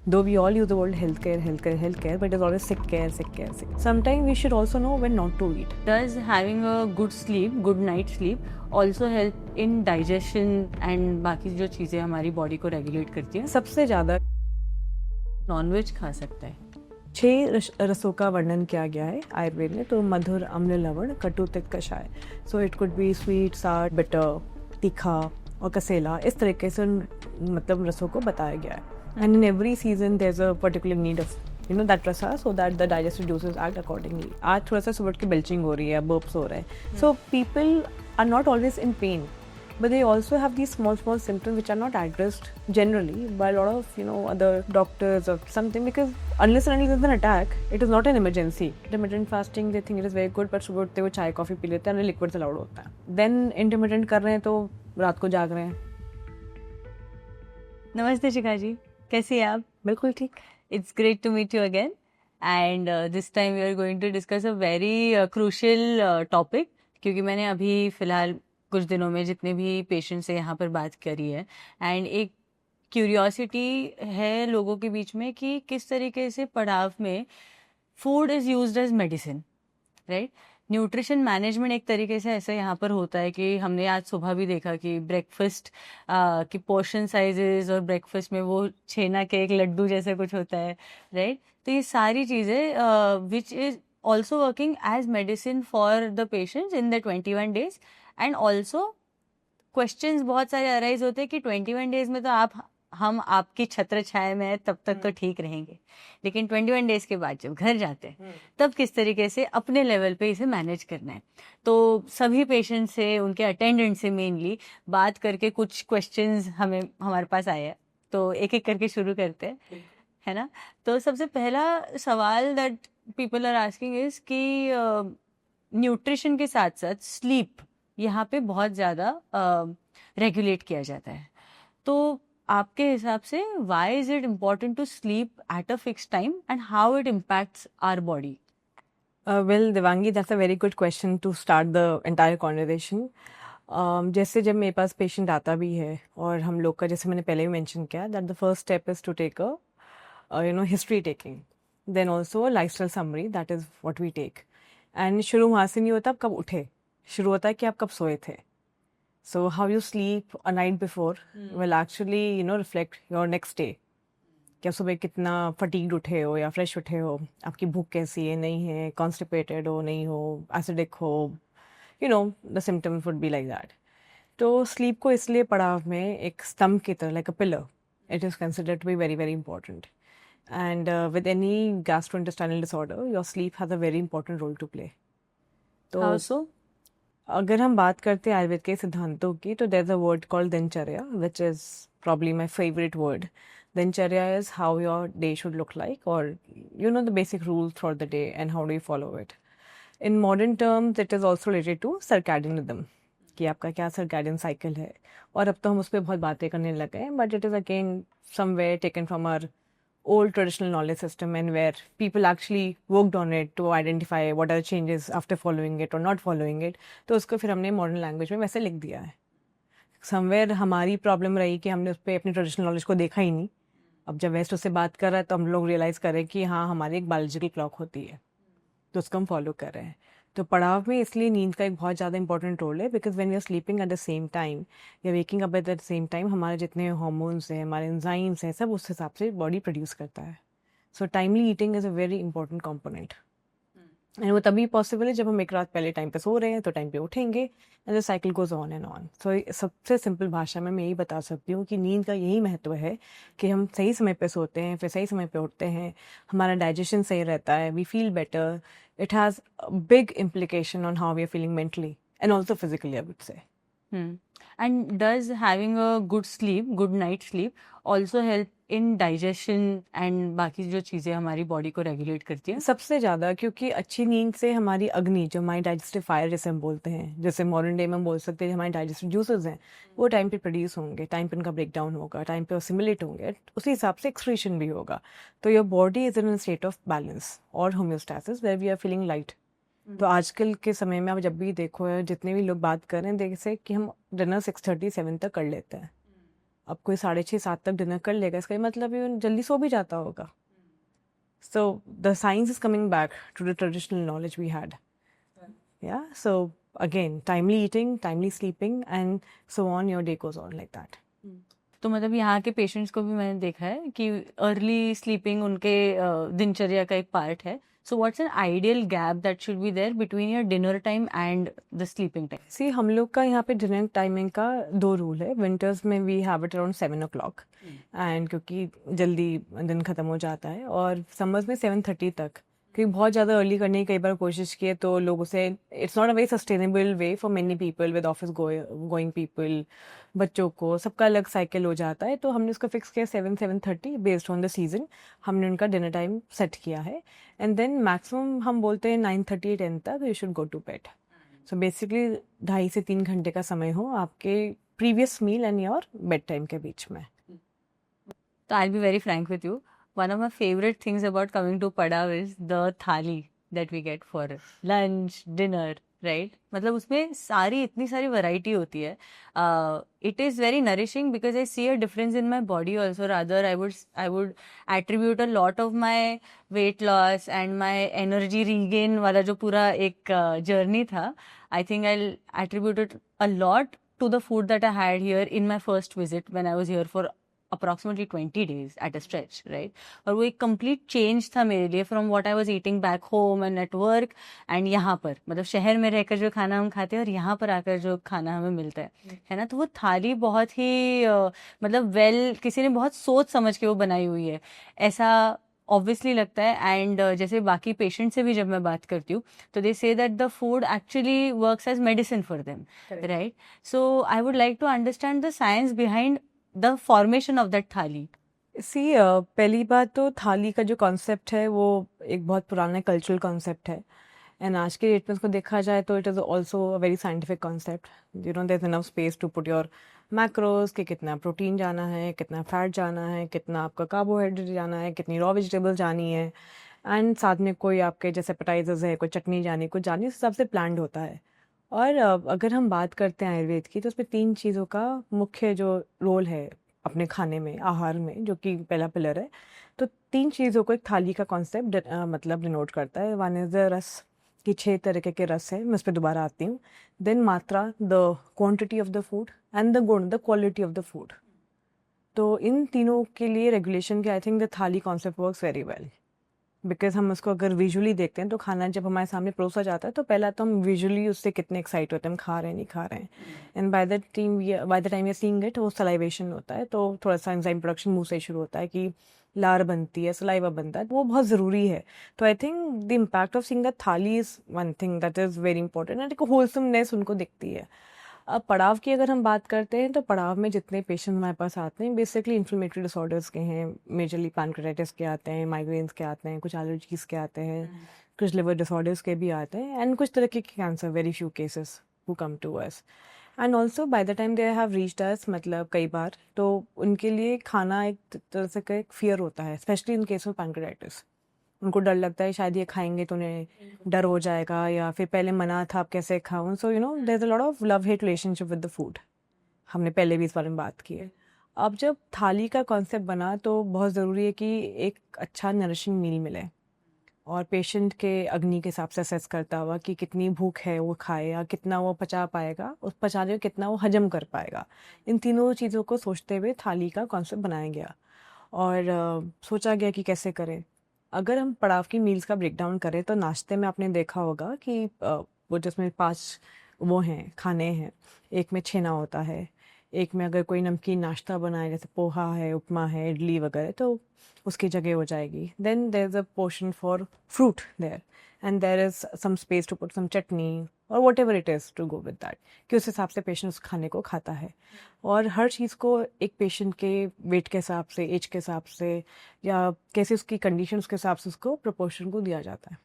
Though we all use the word healthcare, healthcare, healthcare, but it's always sick care, sick care, sick. Sometimes we should also know when not to eat. Does having a good sleep, good night sleep, also help in digestion and बाकी जो चीज़ें हमारी body को regulate करती हैं? सबसे ज़्यादा nonveg खा सकता है। 6 रसों का वर्णन किया गया है आयुर्वेद में, तो मधुर, अम्ल, लवण, कटु, तिक्त, कषाय. So it could be sweet, सार, बिटर, तीखा और कसेला. इस तरीके से मतलब रसों को बताया गया है. And in every season there is a particular need of that rasa, so that the digestive juices act accordingly. आज थोड़ा सा सुबह की belching हो रही है, burps हो रहे हैं. So people are not always in pain, but they also have these small symptoms which are not addressed generally by a lot of other doctors or something, because unless and until there's an attack, it is not an emergency. Intermittent fasting, they think it is very good, but सुबह उठते हुए चाय coffee P लेते हैं, liquids allowed होता है. Then intermittent कर रहे हैं तो रात को जाग रहे हैं. नमस्ते शिखा जी, कैसी हैं आप? बिल्कुल ठीक. It's great to meet you again, and this time we are going to discuss a very crucial topic, क्योंकि मैंने अभी फ़िलहाल कुछ दिनों में जितने भी पेशेंट्स से यहाँ पर बात करी है, एंड एक क्यूरियोसिटी है लोगों के बीच में कि किस तरीके से पड़ाव में food is used as medicine, right? Nutrition management एक तरीके से ऐसा यहाँ पर होता है कि हमने आज सुबह भी देखा कि ब्रेकफास्ट की पोर्शन साइजेस और ब्रेकफास्ट में वो छेना के एक लड्डू जैसे कुछ होता है, राइट? तो ये सारी चीज़ें which is also working as medicine for the patients in the 21 days. And also questions बहुत सारे अराइज होते हैं कि 21 days में तो हम आपकी छत्र छाया में है, तब तक तो ठीक रहेंगे, लेकिन 21 days के बाद जब घर जाते हैं तब किस तरीके से अपने लेवल पे इसे मैनेज करना है. तो सभी पेशेंट से, उनके अटेंडेंट से मेनली बात करके कुछ क्वेश्चंस हमारे पास आए हैं, तो एक एक करके शुरू करते हैं, है ना? तो सबसे पहला सवाल that people are asking is कि न्यूट्रिशन के साथ साथ स्लीप यहाँ पे बहुत ज़्यादा रेगुलेट किया जाता है. तो आपके हिसाब से why is it important to sleep at a fix time and how it impacts our body? Well, Devangi, that's a very good question to start the entire conversation. जैसे जब मेरे पास पेशेंट आता भी है और हम लोग का, जैसे मैंने पहले भी मेंशन किया, that the first step is to take history taking, then also lifestyle summary, that is what we take. And शुरू वहाँ से नहीं होता आप कब उठे, शुरू होता है कि आप कब सोए थे. So how you sleep a night before will actually reflect your next day. क्या सुबह कितना फटीग्ड उठे हो या फ्रेश उठे हो, आपकी भूख कैसी है, नहीं है, कॉन्स्टिपेटेड हो, नहीं हो, एसिडिक हो, the symptoms would be like that. तो स्लीप को इसलिए पड़ाव में एक स्तंभ की तरह, like a pillar, it is considered to be very very important. And with any gastrointestinal disorder your sleep has a very important role to play. How so? अगर हम बात करते हैं आयुर्वेद के सिद्धांतों की, तो there is a word called dincharya, which is probably my favourite word. Dincharya is how your day should look like, और the basic rule through the day and how do you follow it. In modern terms it is also related to circadian rhythm, कि आपका क्या circadian cycle है. और अब तो हम उस पर बहुत बातें करने लगे हैं, but it is again somewhere taken from our old traditional knowledge system, and where people actually worked on it to identify what are the changes after following it or not following it. तो उसको फिर हमने modern language में वैसे लिख दिया है. Somewhere हमारी प्रॉब्लम रही कि हमने उस पर अपनी ट्रेडिशनल नॉलेज को देखा ही नहीं. अब जब वेस्ट उससे बात कर रहा है तो हम लोग रियलाइज़ करें कि हाँ, हमारी एक बायोलॉजिकल क्लॉक होती है, तो उसको हम फॉलो कर रहे हैं. तो पड़ाव में इसलिए नींद का एक बहुत ज़्यादा इंपॉर्टेंट रोल है, because when we are sleeping at the same time या waking up at the same time, हमारे जितने हार्मोन्स हैं, हमारे एंजाइम्स हैं, सब उस हिसाब से बॉडी प्रोड्यूस करता है. So timely eating is a very important component. And वो तभी पॉसिबल है जब हम एक रात पहले टाइम पे सो रहे हैं तो टाइम पे उठेंगे, and the cycle goes on and on. So सबसे सिंपल भाषा में मैं यही बता सकती हूँ कि नींद का यही महत्व है कि हम सही समय पे सोते हैं, फिर सही समय पे उठते हैं, हमारा डाइजेशन सही रहता है, we feel better. It has big implication on how we are feeling mentally and also physically, I would say. And does having a good sleep, good night sleep, also help in digestion and बाकी जो चीज़ें हमारी body को regulate करती हैं? सबसे ज़्यादा, क्योंकि अच्छी नींद से हमारी अग्नि, जो हमारी डाइजेस्टिव फायर जैसे हम बोलते हैं, जैसे मॉडर्न डे में हम बोल सकते हैं हमारे डाइजेस्टिव जूसेस हैं, वो टाइम पे प्रोड्यूस होंगे, टाइम पे उनका ब्रेक डाउन होगा, टाइम पे सिमुलेट होंगे, उसी हिसाब से एक्सक्रीशन भी होगा. तो your body is in state of balance और homeostasis where we are feeling light. तो आजकल के समय में आप जब भी देखो, जितने भी लोग बात कर रहे हैं, जैसे कि हम डिनर 6:30-7 तक कर लेते हैं, अब कोई 6:30-7 तक डिनर कर लेगा, इसका ये मतलब ये जल्दी सो भी जाता होगा. So the science is coming back to the traditional knowledge we had. Yeah. So again, timely eating, timely sleeping, and so on. Your day goes on like that. तो मतलब यहाँ के पेशेंट्स को भी मैंने देखा है कि अर्ली स्लीपिंग उनके दिनचर्या का एक पार्ट है. So what's an ideal gap that should be there between your dinner time and the sleeping time? See, हम लोग का यहाँ पे डिनर टाइमिंग का 2 रूल है. विंटर्स में we have it around 7 o'clock, and क्योंकि जल्दी दिन खत्म हो जाता है, और समर्स में 7:30 तक, क्योंकि बहुत ज़्यादा अर्ली करने की कई बार कोशिश की है तो लोग उसे, it's not a very sustainable way for many people with office going people. बच्चों को सबका अलग साइकिल हो जाता है, तो हमने उसको फिक्स किया 7-7:30 बेस्ड ऑन द सीजन. हमने उनका डिनर टाइम सेट किया है, एंड देन मैक्सिमम हम बोलते हैं 9:30-10 तक you should go to bed. So basically 2.5 से 3 घंटे का समय हो आपके previous meal and your bed time के बीच में. So I'll be very frank with you. One of my favorite things about coming to Padav is the thali that we get for lunch, dinner, right? मतलब उसमें सारी इतनी सारी variety होती है. It is very nourishing because I see a difference in my body also. Rather, I would attribute a lot of my weight loss and my energy regain वाला जो पूरा एक journey था. I think I'll attribute it a lot to the food that I had here in my first visit when I was here for approximately 20 days at a stretch, right? और वो एक complete change था मेरे लिए from what I was eating back home and at work and यहाँ पर, मतलब शहर में रहकर जो खाना हम खाते हैं और यहाँ पर आकर जो खाना हमें मिलता है ना, तो वो थाली बहुत ही मतलब किसी ने बहुत सोच समझ के वो बनाई हुई है, ऐसा ऑब्वियसली लगता है. एंड जैसे बाकी पेशेंट से भी जब मैं बात करती हूँ तो they say that the food actually works as medicine for them, right? So I would like to understand the science behind the formation of that थाली. सी पहली बात तो थाली का जो कॉन्सेप्ट है वो एक बहुत पुराना कल्चरल कॉन्सेप्ट है, एंड आज के डेट में उसको देखा जाए तो it is also a very scientific concept. You know there is enough space to put your macros, कि कितना प्रोटीन जाना है, कितना फैट जाना है, कितना आपका कार्बोहाइड्रेट जाना है, कितनी रॉ वेजिटेबल जानी है, एंड साथ में कोई आपके जैसे एपेटाइजर्स है, कोई चटनी जानी, कुछ जानी, उस हिसाब से प्लान्ड होता है. और अगर हम बात करते हैं आयुर्वेद की, तो उसमें 3 चीज़ों का मुख्य जो रोल है अपने खाने में, आहार में, जो कि पहला पिलर है. तो 3 चीज़ों को एक थाली का कॉन्सेप्ट मतलब डिनोट करता है. वन इज़ द रस, कि 6 तरीके के रस है, मैं उस पर दोबारा आती हूँ. Then matra, the quantity of the food, and the guna, the quality of the food. तो इन तीनों के लिए रेगुलेशन के I think the thali concept works very well, because हम उसको अगर विजुअली देखते हैं तो खाना जब हमारे सामने परोसा जाता है तो पहला तो हम विजुअली उससे कितने एक्साइट होते हैं, हम खा रहे हैं नहीं खा रहे हैं, and by the time we are seeing it, वो सलाइवेशन होता है, तो थोड़ा सा एंजाइम प्रोडक्शन मुंह से शुरू होता है कि लार बनती है, सलाइवा बनता है, वो बहुत ज़रूरी है. तो I think the impact of seeing the thali is one thing that is very important, and एक होलसमनेस उनको दिखती है. अब पड़ाव की अगर हम बात करते हैं तो पड़ाव में जितने पेशेंट हमारे पास आते हैं बेसिकली इन्फ्लेमेटरी डिसऑर्डर्स के हैं, मेजरली पैनक्रेटाइटिस के आते हैं, माइग्रेन्स के आते हैं, कुछ एलर्जीज़ के आते हैं, कुछ लिवर डिसऑर्डर्स के भी आते हैं, एंड कुछ तरह के cancer, very few cases who come to us. And also by the time they have reached us, मतलब कई बार तो उनके लिए खाना एक तरह से का एक फियर होता है, specially in case of pancreatitis. उनको डर लगता है शायद ये खाएंगे तो उन्हें डर हो जाएगा, या फिर पहले मना था अब कैसे खाऊं. So you know there is a lot of love hate relationship with the food. हमने पहले भी इस बारे में बात की है. अब जब थाली का कॉन्सेप्ट बना तो बहुत ज़रूरी है कि एक अच्छा नरिशिंग मील मिले, और पेशेंट के अग्नि के हिसाब से असेस करता हुआ कि कितनी भूख है वो खाए, या कितना वो पचा पाएगा, उस पचाने में कितना वो हजम कर पाएगा. इन तीनों चीज़ों को सोचते हुए थाली का कॉन्सेप्ट बनाया गया, और सोचा गया कि कैसे करें. अगर हम पड़ाव की मील्स का ब्रेक डाउन करें तो नाश्ते में आपने देखा होगा कि वो जिसमें 5 वो हैं खाने हैं, एक में छेना होता है, एक में अगर कोई नमकीन नाश्ता बनाए जैसे पोहा है, उपमा है, इडली वगैरह, तो उसकी जगह हो जाएगी. Then there is a portion for fruit there, and there is some space to put some chutney or whatever it is to go with that, कि उस हिसाब से पेशेंट उस खाने को खाता है. और हर चीज़ को एक पेशेंट के वेट के हिसाब से, एज के हिसाब से, या कैसे उसकी कंडीशन, उसके हिसाब से उसको प्रोपोर्शन को दिया जाता है.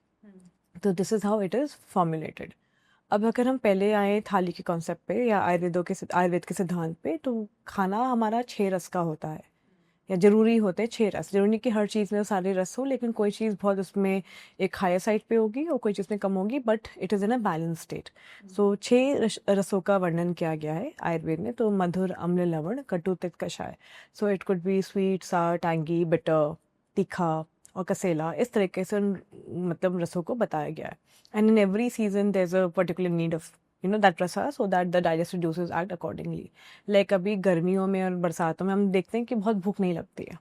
तो this is how it is formulated. अब अगर हम पहले आए थाली के कॉन्सेप्ट पे या आयुर्वेद के सिद्धांत पे, तो खाना हमारा 6 रस का होता है, या ज़रूरी होते हैं 6 रस। ज़रूरी नहीं कि हर चीज़ में सारे रस हो, लेकिन कोई चीज़ बहुत उसमें एक हायर साइड पे होगी और कोई चीज़ में कम होगी, but it is in a balance state. So 6 रसों का वर्णन किया गया है आयुर्वेद में। तो मधुर, अम्ल, लवण, कटु, तिक्त, कषाय। So it could be sweet, सार, टैंगी, बिटर, तीखा और कसेला। इस तरीके से उन मतलब रसों को बताया गया है। And in every season there is a particular need of that rasa, so that the digestive juices act accordingly. Like अभी गर्मियों में और बरसातों में हम देखते हैं कि बहुत भूख नहीं लगती है,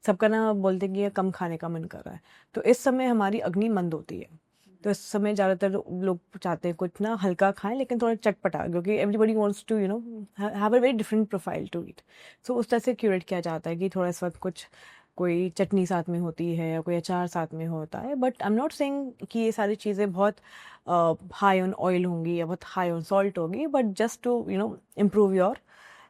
सबका ना बोलते हैं कि ये कम खाने का मन कर रहा है। तो इस समय हमारी अग्नि मंद होती है, तो इस समय ज़्यादातर लोग चाहते हैं कुछ ना हल्का खाएं लेकिन थोड़ा चटपटा, क्योंकि everybody wants to have a very different profile to eat. So उस तरह से क्यूरेट किया जाता है कि थोड़ा इस वक्त कुछ कोई चटनी साथ में होती है या कोई अचार साथ में होता है। But I am not saying कि ये सारी चीज़ें बहुत हाई ऑन ऑयल होंगी या बहुत हाई ऑन सॉल्ट होगी, but just to improve your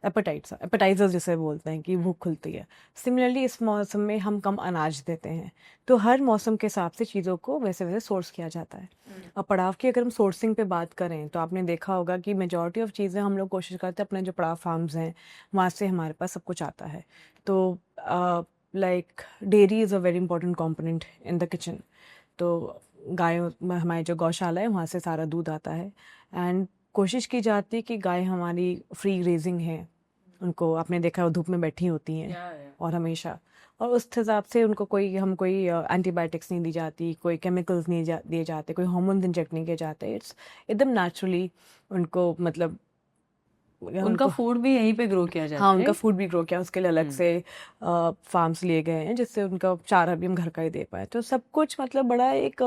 appetisers जिसे बोलते हैं कि भूख खुलती है। सिमिलरली इस मौसम में हम कम अनाज देते हैं, तो हर मौसम के हिसाब से चीज़ों को वैसे वैसे सोर्स किया जाता है। अब पड़ाव की अगर हम सोर्सिंग पे बात करें तो आपने देखा होगा कि मेजॉरिटी ऑफ चीज़ें हम लोग कोशिश करते हैं अपने जो पड़ाव फार्म्स हैं वहाँ से हमारे पास सब कुछ आता है। तो like dairy is a very important component in the kitchen. तो गाय हमारी जो गौशाला है वहाँ से सारा दूध आता है, एंड कोशिश की जाती है कि गाय हमारी फ्री ग्रेजिंग है। उनको आपने देखा है वो धूप में बैठी होती हैं और हमेशा, और उस हिसाब से उनको कोई एंटीबायोटिक्स नहीं दी जाती, कोई केमिकल्स नहीं दिए जाते, कोई हार्मोन्स इंजेक्ट नहीं किए जाते। इट्स एकदम नेचुरली उनको मतलब उनका फूड भी यहीं पे ग्रो किया जाता हाँ है। उनका फूड भी ग्रो किया, उसके लिए अलग से फार्म्स लिए गए हैं जिससे उनका चारा भी हम घर का ही दे पाए। तो सब कुछ मतलब बड़ा एक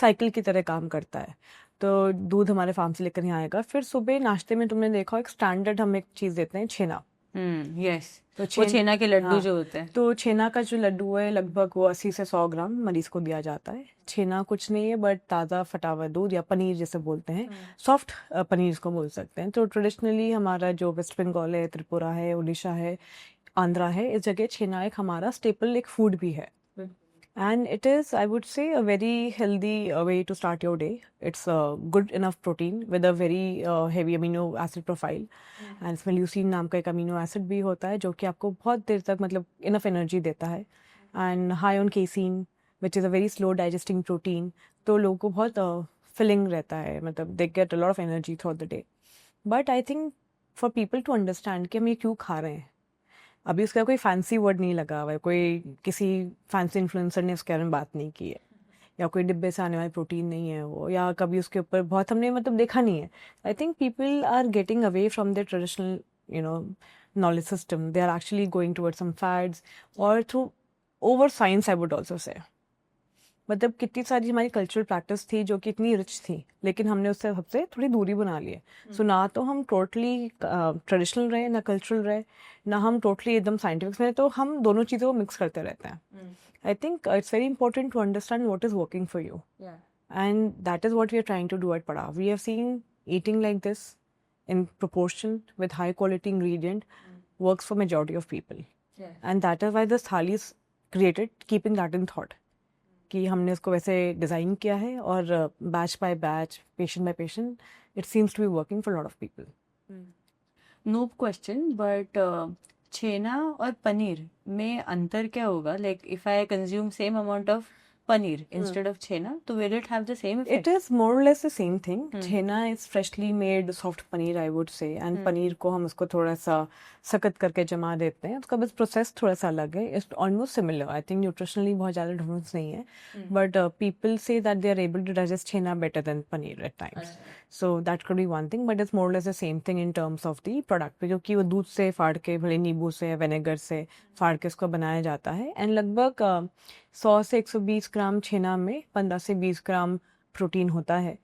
साइकिल की तरह काम करता है। तो दूध हमारे फार्म से लेकर यहाँ आएगा, फिर सुबह नाश्ते में तुमने देखा एक स्टैंडर्ड हम एक चीज़ देते हैं, छेना। यस, तो वो छेना के लड्डू हाँ, जो होते हैं। तो छेना का जो लड्डू है लगभग वो 80 से 100 ग्राम मरीज को दिया जाता है। छेना कुछ नहीं है बट ताज़ा फटा हुआ दूध या पनीर जिसे बोलते हैं, सॉफ्ट पनीर इसको बोल सकते हैं। तो ट्रेडिशनली हमारा जो वेस्ट बंगाल है, त्रिपुरा है, उड़ीसा है, आंध्रा है, इस जगह छेना एक हमारा स्टेपल एक फूड भी है। And it is, I would say, a very healthy way to start your day. It's good enough protein with a very heavy amino acid profile. And इसमें ल्यूसीन नाम का एक अमीनो एसिड भी होता है जो कि आपको बहुत देर तक मतलब इनफ एनर्जी देता है। And high on casein which is a very slow digesting protein, तो लोगों को बहुत फिलिंग रहता है, मतलब they get a lot of energy through the day. But I think for people to understand कि हम ये क्यों खा रहे हैं, अभी उसका कोई फैंसी वर्ड नहीं लगा हुआ है, कोई किसी फैंसी इन्फ्लुएंसर ने उसके बारे में बात नहीं की है, या कोई डिब्बे से आने वाली प्रोटीन नहीं है वो, या कभी उसके ऊपर बहुत हमने मतलब देखा नहीं है। I think people are getting away from their traditional knowledge system. They are actually going towards some fads or through over science, I would also say. मतलब कितनी सारी हमारी कल्चरल प्रैक्टिस थी जो कि इतनी रिच थी, लेकिन हमने उससे सबसे थोड़ी दूरी बना ली है। सो ना तो हम टोटली ट्रेडिशनल रहे, ना कल्चरल रहे, ना हम टोटली एकदम साइंटिफिक रहे, तो हम दोनों चीज़ों को मिक्स करते रहते हैं। I think it's very important to understand what is working for you, and that is what we are trying to do at Padav. We have seen eating like this in proportion with high quality ingredient works for majority of people. And that is why this thali is created keeping that in thought, कि हमने उसको वैसे design किया है और batch by batch, patient by patient, it seems to be working for lot of people. Noob question, but chhena और पनीर में अंतर क्या होगा? Like if I consume same amount of paneer instead of chena, so will it have the same effect? It is more or less the same thing. Chena is freshly made soft paneer, I would say, and paneer को हम उसको थोड़ा सा सख्त करके जमा देते हैं, उसका बस प्रोसेस थोड़ा सा अलग है। It's almost similar, I think nutritionally बहुत ज़्यादा डिफरेंस नहीं है, but people say that they are able to digest chhena better than paneer at times. So that could be one thing, but it's more or less the same thing in terms of the product, जो कि वो दूध से फाड़ के, भले नींबू से, विनेगर से फाड़ के उसको बनाया जाता है। एंड लगभग 100 से 120 ग्राम छेना में 15 से 20 ग्राम प्रोटीन होता है।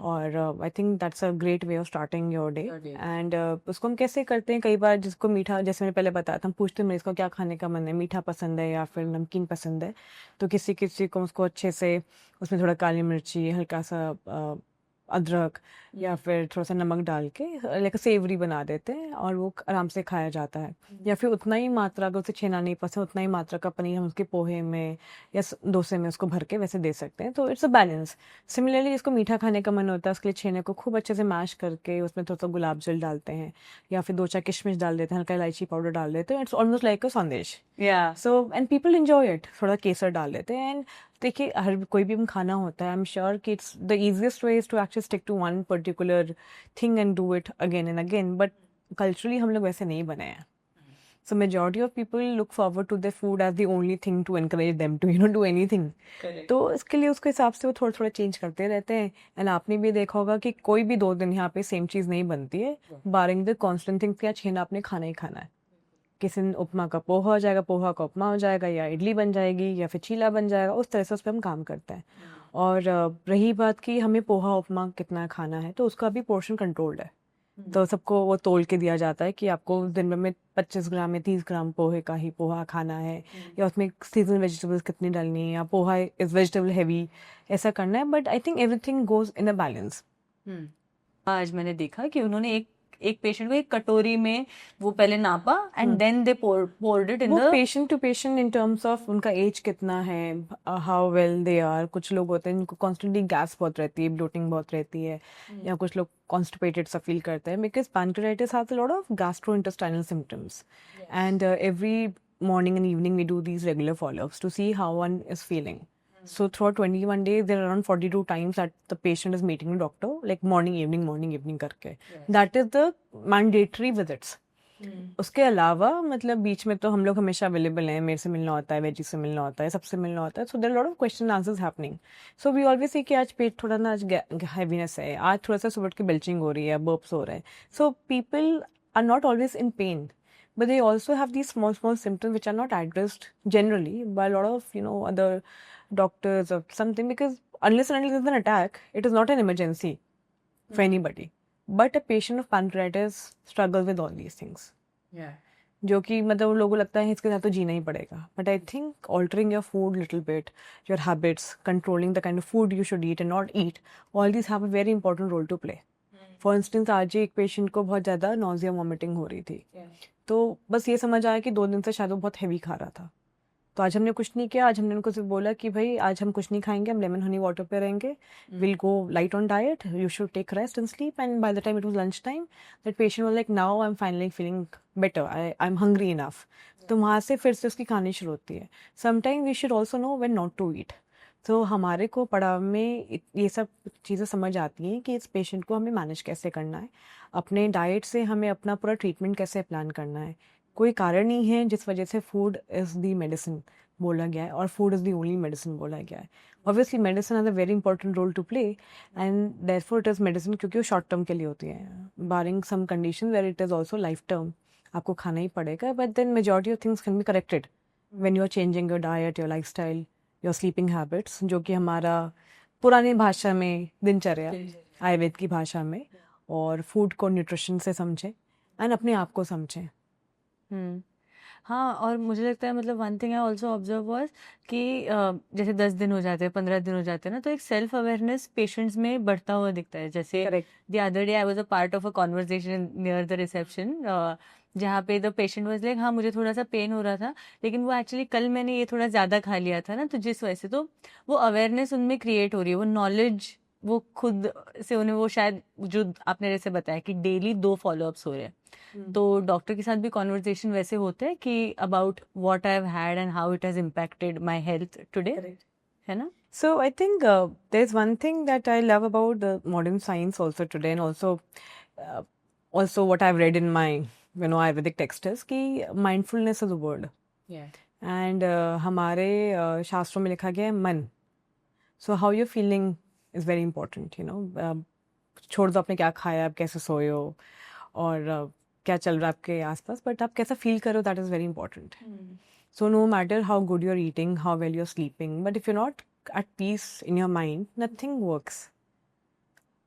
और I think that's a great way of starting your day. And उसको हम कैसे करते हैं, कई बार जिसको मीठा, जैसे मैंने पहले बताया था, हम पूछते हैं मरीज को क्या खाने का मन है, मीठा पसंद है या फिर नमकीन पसंद है, तो किसी किसी को उसको अच्छे से उसमें थोड़ा काली मिर्ची, हल्का सा अदरक या फिर थोड़ा सा नमक डाल के लाइक सेवरी बना देते हैं और वो आराम से खाया जाता है। या फिर उतना ही मात्रा, अगर उसे छेना नहीं पसंद, उतना ही मात्रा का पनीर हम उसके पोहे में या डोसे में उसको भर के वैसे दे सकते हैं। तो इट्स अ बैलेंस। सिमिलरली जिसको मीठा खाने का मन होता है उसके लिए छेने को खूब अच्छे से मैश करके उसमें थोड़ा सा गुलाब जल डालते हैं या फिर 2-4 किशमिश डाल देते हैं, हल्का इलायची पाउडर डाल देते हैं। इट्स ऑलमोस्ट लाइक अ संदेश। या so and people enjoy it. थोड़ा केसर डाल देते हैं। एंड देखिए, हर कोई भी हम खाना होता है, आई एम श्योर कि it's the easiest way is to actually stick to one particular thing and do it again and again. But culturally हम लोग वैसे नहीं बने हैं। So majority of people look forward to their food as the only thing to encourage them to do anything. तो इसके लिए उसके हिसाब से वो थोड़ा थोड़ा चेंज करते रहते हैं। एंड आपने भी देखा होगा कि कोई भी 2 दिन यहाँ पे सेम चीज़ नहीं बनती है, बारिंग द कॉन्स्टेंट थिंग्स। या छेना आपने खाना ही खाना है। किसी दिन उपमा का पोहा हो जाएगा, पोहा का उपमा हो जाएगा, या इडली बन जाएगी, या फिर चीला बन जाएगा। उस तरह से उस पर हम काम करते हैं। और रही बात कि हमें पोहा उपमा कितना खाना है, तो उसका भी पोर्शन कंट्रोल्ड है। तो सबको वो तोल के दिया जाता है कि आपको दिन भर में 25 ग्राम या 30 ग्राम पोहे का ही पोहा खाना है, या उसमें सीजनल वेजिटेबल्स कितनी डालनी है, या पोहा इज वेजिटेबल हैवी, ऐसा करना है। But I think everything goes in a balance. आज मैंने देखा कि उन्होंने एक एक पेशेंट को एक कटोरी में वो पहले नापा and then they poured it in वो the patient to patient in terms of उनका एज कितना है, हाउ वेल दे आर। कुछ लोग होते हैं जिनको कॉन्स्टेंटली गैस बहुत रहती है, ब्लोटिंग बहुत रहती है, या कुछ लोग कॉन्स्टिपेटेड सा फील करते हैं, because pancreatitis has a lot of gastrointestinal symptoms. And every morning and evening we do these regular follow-ups to see how one is feeling. So throughout 21 days there are around 42 times that the patient is meeting a doctor, like morning evening करके. That is the mandatory visits. उसके अलावा मतलब बीच में तो हम लोग हमेशा available हैं, मेरे से मिलना होता है, वेजी से मिलना होता है, सबसे मिलना होता है। So there lot of question answers happening. So we always see कि आज पेट थोड़ा ना, आज हैवीनेस है, आज थोड़ा सा सुबह की बेल्चिंग हो रही है, बर्प्स हो रहे हैं। So people are not always in pain, but they also have these small symptoms which are not addressed generally by a lot of other doctors or something, because unless and until there's an attack, it is not an emergency for anybody. But a patient of pancreatitis struggles with all these things. जो कि मतलब उन लोगों को लगता है इसके साथ तो जीना ही पड़ेगा। But I think altering your food little bit, your habits, controlling the kind of food you should eat and not eat, all this have a very important role to play. For instance आज ही एक patient को बहुत ज़्यादा nausea vomiting हो रही थी, तो बस ये समझ आया कि 2 दिन से शायद वो बहुत हैवी खा रहा था। तो आज हमने कुछ नहीं किया, आज हमने उनको सिर्फ बोला कि भाई आज हम कुछ नहीं खाएंगे, हम लेमन हनी वाटर पे रहेंगे, will go light on diet, you should take rest and sleep. And by the time it was lunch time, that patient was like now I am finally feeling better, I am hungry enough. तो वहाँ से फिर से उसकी कहानी शुरू होती है। Sometime we should also know when not to eat. तो हमारे को पड़ाव में ये सब चीज़ें समझ आती हैं कि इस पेशेंट को हमें मैनेज कैसे करना है, अपने डाइट से हमें अपना पूरा ट्रीटमेंट कैसे प्लान करना है। कोई कारण नहीं है जिस वजह से फूड इज़ दी मेडिसिन बोला गया है और food is the only medicine बोला गया है। Obviously medicine has a very important role to play, and therefore it is medicine, क्योंकि वो शॉर्ट टर्म के लिए होती है, barring some condition where it is also life term, आपको खाना ही पड़ेगा। But then majority of things can be corrected when you are changing your diet, your lifestyle, your sleeping habits, जो कि हमारा पुरानी भाषा में दिनचर्या, आयुर्वेद की भाषा में, और फूड को न्यूट्रिशन से समझें एंड अपने आप को समझें। हाँ, और मुझे लगता है मतलब one thing I also observe was कि जैसे 10 दिन हो जाते हैं, 15 दिन हो जाते हैं ना, तो एक सेल्फ अवेयरनेस पेशेंट्स में बढ़ता हुआ दिखता है। जैसे correct. The other day I was a part of a conversation near the reception, जहाँ पे द पेशेंट वाज लाइक, हाँ मुझे थोड़ा सा पेन हो रहा था, लेकिन वो एक्चुअली कल मैंने ये थोड़ा ज़्यादा खा लिया था ना, तो जिस वजह से तो वो अवेयरनेस उनमें क्रिएट हो रही है, वो नॉलेज वो खुद से उन्हें, वो शायद जो आपने जैसे बताया कि डेली 2 फॉलोअप्स हो रहे हैं, तो डॉक्टर के साथ भी कॉन्वर्सेशन वैसे होते हैं कि about what I have had and how it has impacted my health today, है ना? So I think there's one thing that I love about the modern science also today, and also what I've read in my Ayurvedic text is कि mindfulness is a word. And हमारे शास्त्रों में लिखा गया है मन। So how you're feeling is very important, छोड़ दो आपने क्या खाया, आप कैसे सोए हो, और क्या चल रहा है आपके आसपास, बट आप कैसा फील करो, that is very important. So no matter how good you're eating, how well you're sleeping, but if you're not at peace in your mind, nothing works.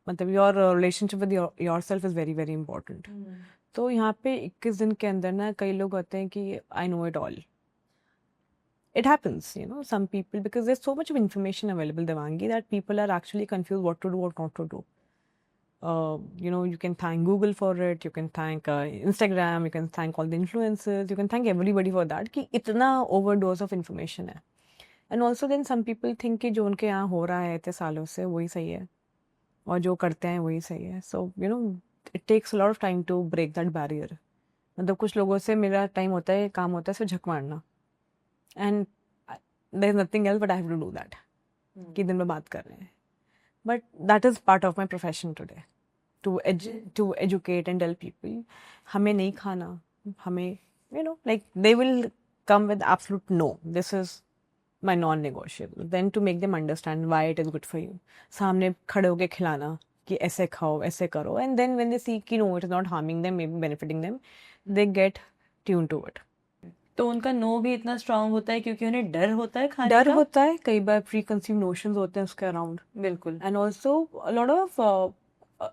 मतलब your relationship with yourself is very very important. तो यहाँ पे 21 दिन के अंदर ना कई लोग होते हैं कि I know it all. It happens, some people, because there's so much of information available, Devangi, that people are actually confused what to do, what not to do. You can thank Google for it, you can thank Instagram, you can thank all the influencers, you can thank everybody for that कि इतना overdose of information है. And also then some people think कि जो उनके यहाँ हो रहा है इतने सालों से वही सही है और जो करते हैं वही सही है. So it takes a lot of time to break that barrier. मतलब कुछ लोगों से मेरा टाइम होता है, काम होता है सिर्फ झक मारना, and there is nothing else but I have to do that. कि दिन में बात कर रहे हैं. But that is part of my profession today, to educate and tell people हमें नहीं खाना, हमें like they will come with absolute no, this is my non-negotiable. Then to make them understand why it is good for you, सामने खड़े होके खिलाना कि ऐसे खाओ ऐसे करो, and then when they see कि no, it is not harming them, maybe benefiting them, they get tuned to it. तो उनका नो भी इतना स्ट्रांग होता है क्योंकि उन्हें डर होता है खाने डर का. होता है, कई बार प्री कंसीव नोशंस होते हैं उसके अराउंड, बिल्कुल. and also a lot of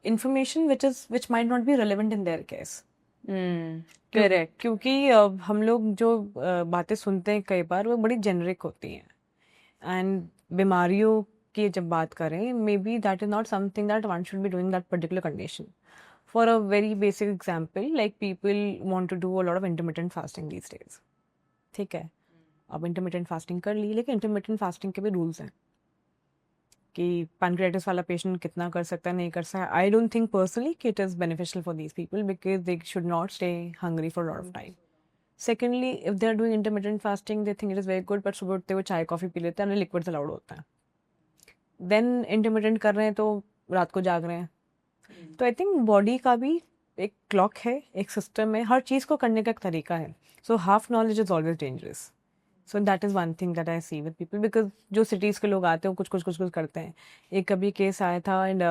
information which might not be relevant in their case. Correct. क्योंकि हम लोग जो बातें सुनते हैं कई बार वो बड़ी जेनरिक होती हैं, एंड बीमारियों की जब बात करें, maybe that is not something that one should be doing that particular condition. For a very basic example, like people want to do a lot of intermittent fasting these days. ठीक है, अब intermittent fasting कर ली, लेकिन intermittent fasting के भी rules हैं कि pancreatitis वाला पेशेंट कितना कर सकता है, नहीं कर सकता. आई डोंट थिंक पर्सनली कि it is beneficial for these people because they should not stay hungry for lot of time. Secondly, if they are doing intermittent fasting they think it is very good, but सुबह उठते हुए चाय coffee P लेते हैं, उन्हें liquids allowed होता है. Then intermittent कर रहे हैं तो रात को जाग रहे हैं. तो आई थिंक बॉडी का भी एक क्लॉक है, एक सिस्टम है, हर चीज़ को करने का एक तरीका है. So half knowledge is always dangerous. So that is one thing that I see with people, because जो सिटीज़ के लोग आते हैं वो कुछ करते हैं. एक कभी केस आया था and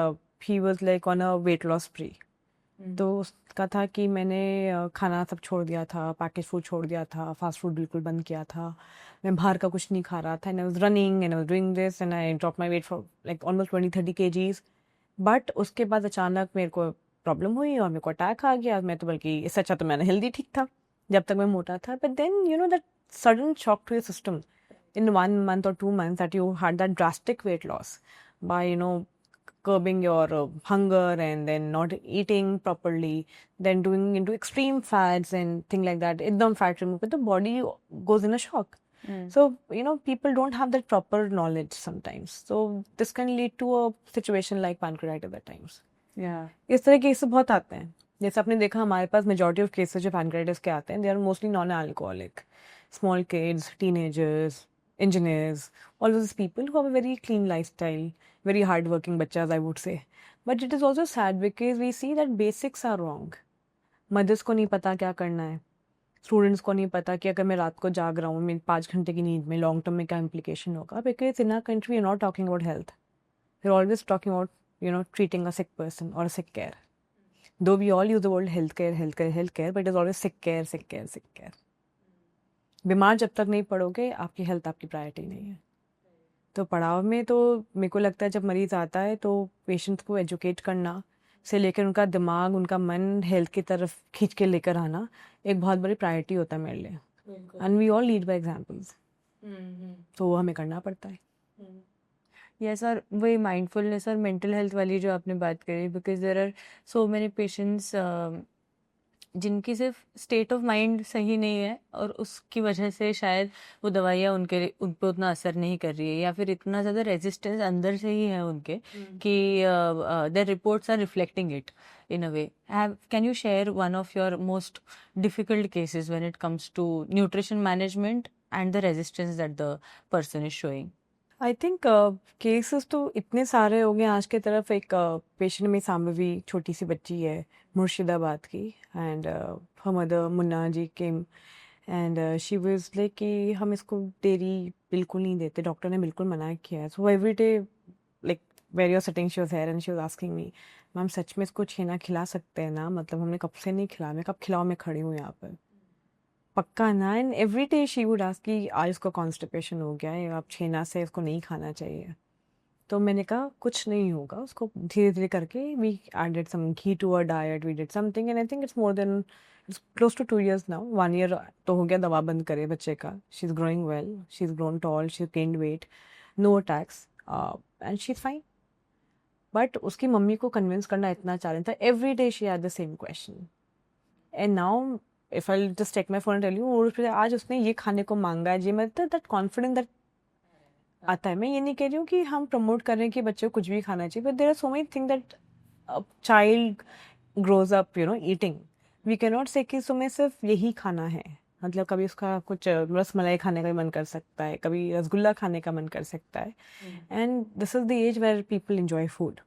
he was like on a weight loss स्प्री. तो उसका था कि मैंने खाना सब छोड़ दिया था, पैकेज फूड छोड़ दिया था, फास्ट फूड बिल्कुल बंद किया था, मैं बाहर का कुछ नहीं खा रहा था, and I was running and I was doing this and I drop my weight for like almost 20-30 kgs. But उसके बाद अचानक मेरे को प्रॉब्लम हुई और मेरे को अटैक आ गया. मैं तो बल्कि इससे अच्छा तो मैंने हेल्दी ठीक था जब तक मैं मोटा था. But then that sudden shock to your system in 1 month or 2 months that you had that drastic weight loss by curbing your hunger and then not eating properly, then doing into extreme fads and thing like that, ekdam fat remove, but the body goes in a shock. So people don't have that proper knowledge sometimes, so this can lead to a situation like pancreatitis at times. इस तरह के cases बहुत आते हैं. जैसे आपने देखा हमारे पास मेजॉरिटी ऑफ केसेस जो पैनक्रेटिस के आते हैं, they are mostly non alcoholic, small kids, teenagers, engineers, all those people who have a very clean lifestyle, very hardworking bachas, I would say. But it is also sad because we see that basics are wrong. Mothers को नहीं पता क्या करना है, students को नहीं पता कि अगर मैं रात को जाग रहा हूँ, मेरी 5 घंटे की नींद में लॉन्ग टर्म में क्या इम्प्लीकेशन होगा. Because in our country we are not talking about health, we are always talking about treating a sick person और sick care. Though we all use the word healthcare, but it is always sick care. बीमार जब तक नहीं पड़ोगे, आपकी health आपकी priority नहीं है. तो पड़ाव में तो मेरे को लगता है जब मरीज़ आता है तो पेशेंट को एजुकेट करना से लेकर उनका दिमाग, उनका मन हेल्थ की तरफ खींच के लेकर आना एक बहुत बड़ी प्रायोरिटी होता है मेरे लिए. And we all lead by examples, तो वो हमें करना पड़ता है. यस, और वही माइंडफुलनेस और मेंटल हेल्थ वाली जो आपने बात करी, because there are so many patients जिनकी सिर्फ स्टेट ऑफ माइंड सही नहीं है और उसकी वजह से शायद वो दवाइयाँ उन पर उतना असर नहीं कर रही है, या फिर इतना ज़्यादा रेजिस्टेंस अंदर से ही है उनके कि their reports are reflecting it in a way. Can you share one of your most difficult cases when it comes to nutrition management and the resistance that the person is showing? I think cases तो इतने सारे हो गए आज के तरफ. एक patient में सांबवी छोटी सी बच्ची है मुर्शिदाबाद की, and her mother Munna ji came and she was like कि हम इसको डेयरी बिल्कुल नहीं देते, डॉक्टर ने बिल्कुल मना किया है. So every day like where you're sitting she was here and she was asking me, ma'am सच में इसको छेना खिला सकते हैं ना, मतलब हमने कब से नहीं खिलाया, मैं कब खिलाओ, मैं खड़ी हूँ यहाँ पर पक्का ना. And every day she would ask कि आज इसको कॉन्स्टिपेशन हो गया है, अब छेना से इसको नहीं खाना चाहिए. तो मैंने कहा कुछ नहीं होगा, उसको धीरे धीरे करके we added some ghee to our diet, we did something, and I think it's more than close to 2 years now. 1 year तो हो गया दवा बंद करे बच्चे का. She is growing well, she is grown tall, she is gained weight, no attacks, and she is fine. But उसकी mummy को कन्विंस करना इतना चैलेंज था. Every day she had the same question. And now if I just take my phone tell you, और आज उसने ये खाने को मांगा है, जी मतलब दैट कॉन्फिडेंस दैट आता है. मैं ये नहीं कह रही हूँ कि हम प्रमोट कर रहे हैं कि बच्चों को कुछ भी खाना चाहिए, but there are so many thing that child grows up eating. We can not say कि तुम्हें सिर्फ यही खाना है. मतलब कभी उसका कुछ रसमलाई खाने का भी मन कर सकता है, कभी रसगुल्ला खाने का मन कर सकता है. And this is the age where people enjoy food.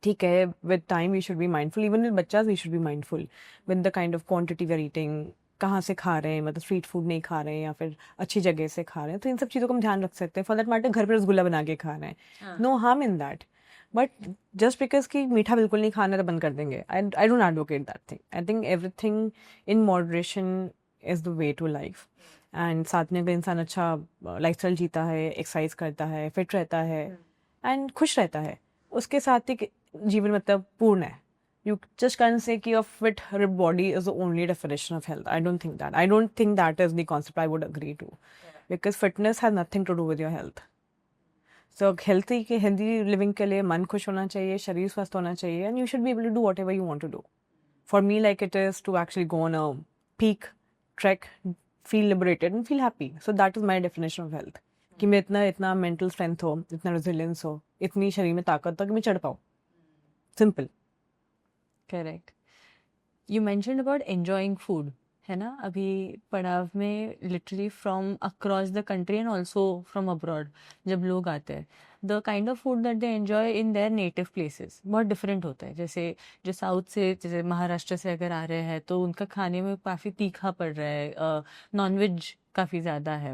ठीक है, with time we should be mindful, even with bachcha we should be mindful with the kind of quantity we are eating. कहाँ से खा रहे हैं, मतलब स्ट्रीट फूड नहीं खा रहे हैं या फिर अच्छी जगह से खा रहे हैं, तो इन सब चीज़ों का हम ध्यान रख सकते हैं. फॉर दैट मैटर घर पे रसगुल्ला बना के खा रहे हैं, no harm in that. But just because कि मीठा बिल्कुल नहीं खाना तो बंद कर देंगे, I don't advocate that thing. I think everything in moderation is the way to life. And साथ में अगर इंसान अच्छा लाइफस्टाइल जीता है, एक्सरसाइज करता है, फिट रहता है एंड खुश रहता है, उसके साथ ही जीवन मतलब पूर्ण है. You just can't say कि a fit ripped body is the only definition of health. I don't think that. I don't think that is the concept I would agree to. Because fitness has nothing to do with your health. So healthy living के लिए मन खुश होना चाहिए, शरीर स्वस्थ होना चाहिए, and you should be able to do whatever you want to do. For me, like it is to actually go on a peak trek, feel liberated and feel happy. So that is my definition of health. कि मैं इतना mental strength हो, इतना resilience हो, इतनी शरीर में ताकत हो कि मैं चढ़ पाऊँ. Simple. Correct. You mentioned about enjoying food, है ना. अभी पड़ाव में literally from across the country and also from abroad जब लोग आते हैं, the kind of food that they enjoy in their native places बहुत डिफरेंट होता है. जैसे जो साउथ से, जैसे महाराष्ट्र से अगर आ रहे हैं तो उनका खाने में काफ़ी तीखा पड़ रहा है, नॉनवेज काफ़ी ज़्यादा है.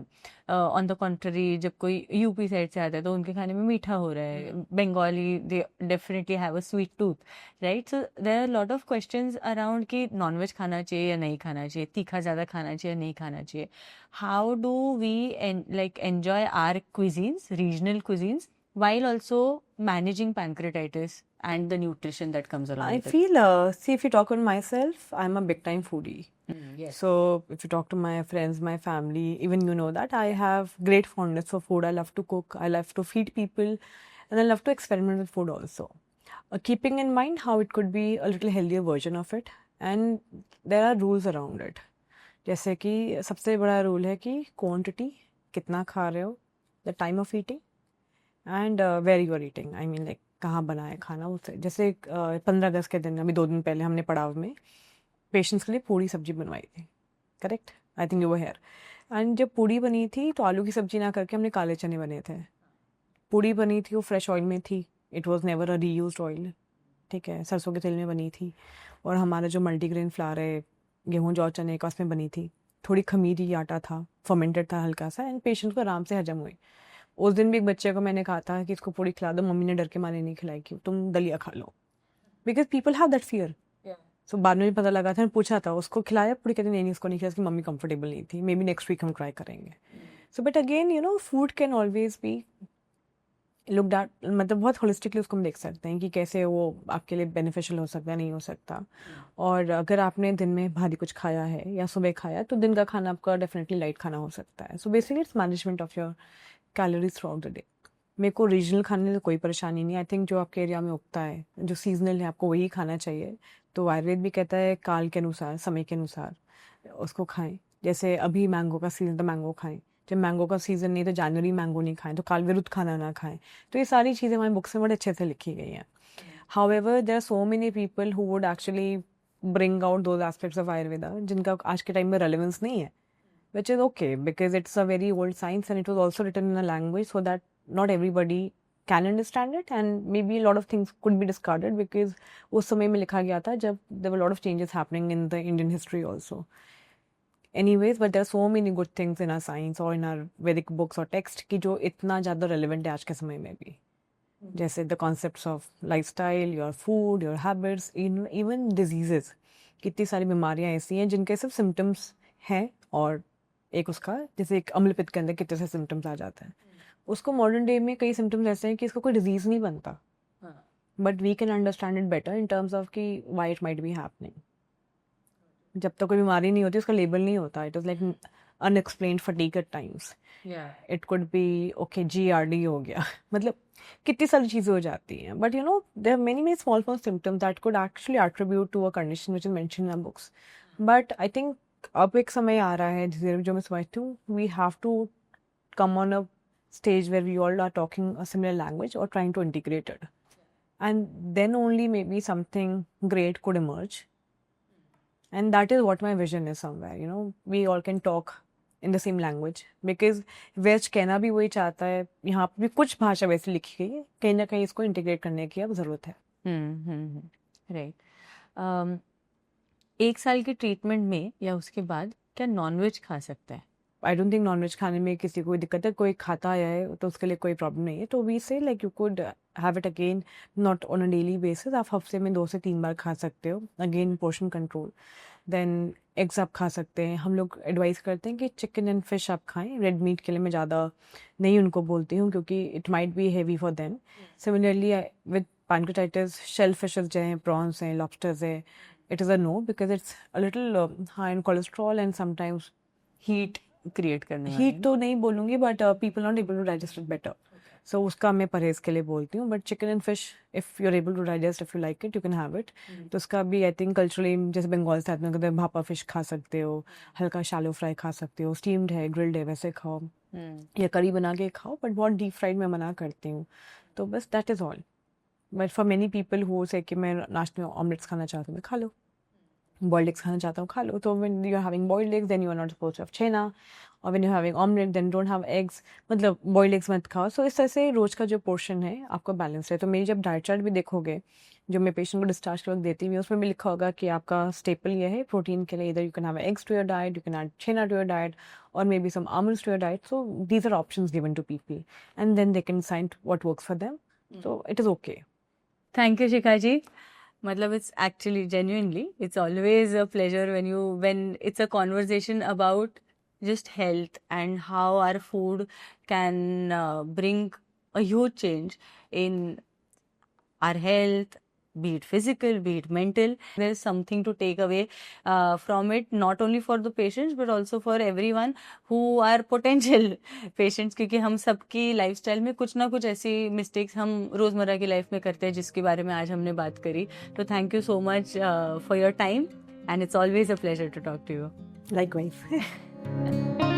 ऑन द कॉन्ट्ररी जब कोई यूपी साइड से आता है तो उनके खाने में मीठा हो रहा है. Bengali they definitely have a sweet tooth, right. So there are lot of questions around कि नॉनवेज खाना चाहिए या नहीं खाना चाहिए, तीखा ज़्यादा खाना चाहिए या नहीं खाना चाहिए. How do we like enjoy our cuisines, regional cuisines, while also managing pancreatitis and the nutrition that comes along I with it? feel, see, if you talk on myself, I'm a big time foodie. Yes. So if you talk to my friends, my family, even you know that I have great fondness for food. I love to cook. I love to feed people, and I love to experiment with food also. Keeping in mind how it could be a little healthier version of it, and there are rules around it. जैसे कि सबसे बड़ा rule है कि quantity कितना खा रहे हो, the time of eating and where you are eating. I mean like कहाँ बना है खाना. उससे जैसे 15 अगस्त के दिन, अभी 2 दिन पहले हमने पड़ाव में पेशेंट्स के लिए पूड़ी सब्जी बनवाई थी. Correct, I think you were here. And जब पूड़ी बनी थी तो आलू की सब्जी ना करके हमने काले चने बने थे. पूड़ी बनी थी वो फ्रेश ऑयल में थी, it was never a reused oil. ठीक है, सरसों के तेल में बनी थी. और हमारा जो मल्टीग्रेन फ्लावर है, गेहूँ जौ चने का, उसमें बनी थी. थोड़ी खमीरी आटा था, फर्मेंटेड था हल्का सा, एंड पेशेंट को आराम से हजम हुई. उस दिन भी एक बच्चे को मैंने कहा था कि इसको पूड़ी खिला दो, मम्मी ने डर के मारे नहीं खिलाई कि तुम दलिया खा लो, because people have that fear. So बाद में भी पता लगा था, पूछा था उसको, खिलाया पूड़ी, कहते नहीं उसको नहीं खिलाया, उसकी मम्मी कंफर्टेबल नहीं थी, मे बी नेक्स्ट वीक हम ट्राई करेंगे. So but again you know food can always be looked at, मतलब बहुत होलिस्टिकली उसको हम देख सकते हैं कि कैसे वो आपके लिए बेनिफिशियल हो सकता है, नहीं हो सकता. और अगर आपने दिन में भारी कुछ खाया है या सुबह खाया तो दिन का खाना आपका डेफिनेटली लाइट खाना हो सकता है. So basically it's management of your calories through out the day. मेरे को रीजनल खाने में कोई परेशानी नहीं. आई थिंक जो आपके एरिया में उगता है, जो सीजनल है, आपको वही खाना चाहिए. तो आयुर्वेद भी कहता है काल के अनुसार, समय के अनुसार उसको खाएं. जैसे अभी मैंगो का सीज़न तो मैंगो खाएं, जब मैंगो का सीज़न नहीं तो जनवरी मैंगो नहीं खाएं, तो काल विरुद्ध खाना ना खाएं. तो ये सारी चीज़ें हमारी बुक्स में बड़े अच्छे से लिखी गई हैं. However there are so many people who would actually bring out those aspects of Ayurveda जिनका आज के टाइम में रेलेवेंस नहीं है, which is okay because it's a very old science and it was also written in a language so that not everybody can understand it, and maybe a lot of things could be discarded because उस समय में लिखा गया था जब there were a lot of changes happening in the Indian history also. Anyways, but there are so many good things in our science or in our Vedic books or text कि जो इतना ज़्यादा relevant है आज के समय में भी. जैसे the concepts of lifestyle, your food, your habits, even diseases. कितनी सारी बीमारियां ऐसी हैं जिनके सिर्फ सिम्टम्स हैं, और एक उसका जैसे एक अम्लपित्त के अंदर कितने से सिम्टम्स आ जाते हैं. उसको मॉडर्न डे में कई सिम्टम्स ऐसे हैं कि इसको कोई डिजीज नहीं बनता, but we can understand it better in terms of कि why it might be happening. जब तक कोई बीमारी नहीं होती उसका लेबल नहीं होता. It is like unexplained fatigue at times. Yeah. It could be okay GRD हो गया मतलब कितनी सारी चीज़ें हो जाती हैं, but you know there are many small symptoms that could actually attribute to a condition which is mentioned in our books. But I think अब एक समय आ रहा है जो मैं समझती हूँ, we have to come on a stage where we all are talking a similar language or trying to integrate it, and then only maybe something great could emerge. And that is what my vision is somewhere, you know, we all can talk in the same language, because वेज कहना भी वही चाहता है, यहाँ पे भी कुछ भाषा वैसे लिखी गई है, कहीं ना कहीं इसको इंटीग्रेट करने की अब ज़रूरत है. राइट. 1 साल के ट्रीटमेंट में या उसके बाद क्या नॉनवेज खा सकता है? आई डोंट थिंक नॉनवेज खाने में किसी को दिक्कत है, कोई खाता आया है तो उसके लिए कोई प्रॉब्लम नहीं है. तो वी से like you could have it again, not on a daily basis. आप हफ्ते में 2 से 3 बार खा सकते हो, again portion control. Then eggs आप खा सकते हैं. हम लोग एडवाइस करते हैं कि चिकन एंड फिश आप खाएं. रेड मीट के लिए मैं ज़्यादा नहीं उनको बोलती हूँ क्योंकि it might be heavy for them. Similarly with pancreatitis, shell fishes जो हैं, प्रॉन्स हैं, लॉबस्टर्स है, it is a no because it's a little high in cholesterol and sometimes heat create करने वाला heat तो नहीं बोलूँगी, but people not able to digest it better. So उसका मैं परहेज के लिए बोलती हूँ. But chicken and fish if you are able to digest, if you like it, you can have it. तो उसका भी आई थिंक कल्चरली, जैसे बंगाल से आते हैं, कहते हैं भापा फिश खा सकते हो, हल्का शैलो फ्राई खा सकते हो, स्टीम्ड है, ग्रिल्ड है, वैसे खाओ, या करी बना के खाओ, बट बहुत डीप फ्राइड मैं मना करती हूँ. तो बस that is all. But for many people who से कि मैं नाश्ते में ऑमलेट्स खाना चाहती हूँ, मैं खा लो. बॉइल्ड एग्स खाना चाहता हूँ, खा लो. तो when you are having boiled eggs then you are not supposed to have chhena, और when you are having omelette then don't have eggs, मतलब बॉइल्ड एग्स मत खाओ. सो इस तरह से रोज़ का जो पोर्शन है आपका बैलेंस है. तो मेरी जब डाइट चार्ट भी देखोगे जो मैं पेशेंट को डिस्चार्ज के वक्त देती हूँ, उसमें भी लिखा होगा कि आपका स्टेपल ये है प्रोटीन के लिए, इधर you can have eggs to your diet, you can add chhena to your diet, और maybe some almonds to your diet. So these are options given to people and then they can decide what works for them. So it is okay. Thank you Shikha ji. मतलब it's actually genuinely it's always a pleasure when it's a conversation about just health and how our food can bring a huge change in our health, be it physical, be it mental. There is something to take away from it, not only for the patients but also for everyone who are potential patients, क्योंकि हम सबकी lifestyle में कुछ ना कुछ ऐसी mistakes हम रोज़मर्रा की लाइफ में करते हैं जिसके बारे में आज हमने बात करी. तो thank you so much for your time and it's always a pleasure to talk to you. Likewise.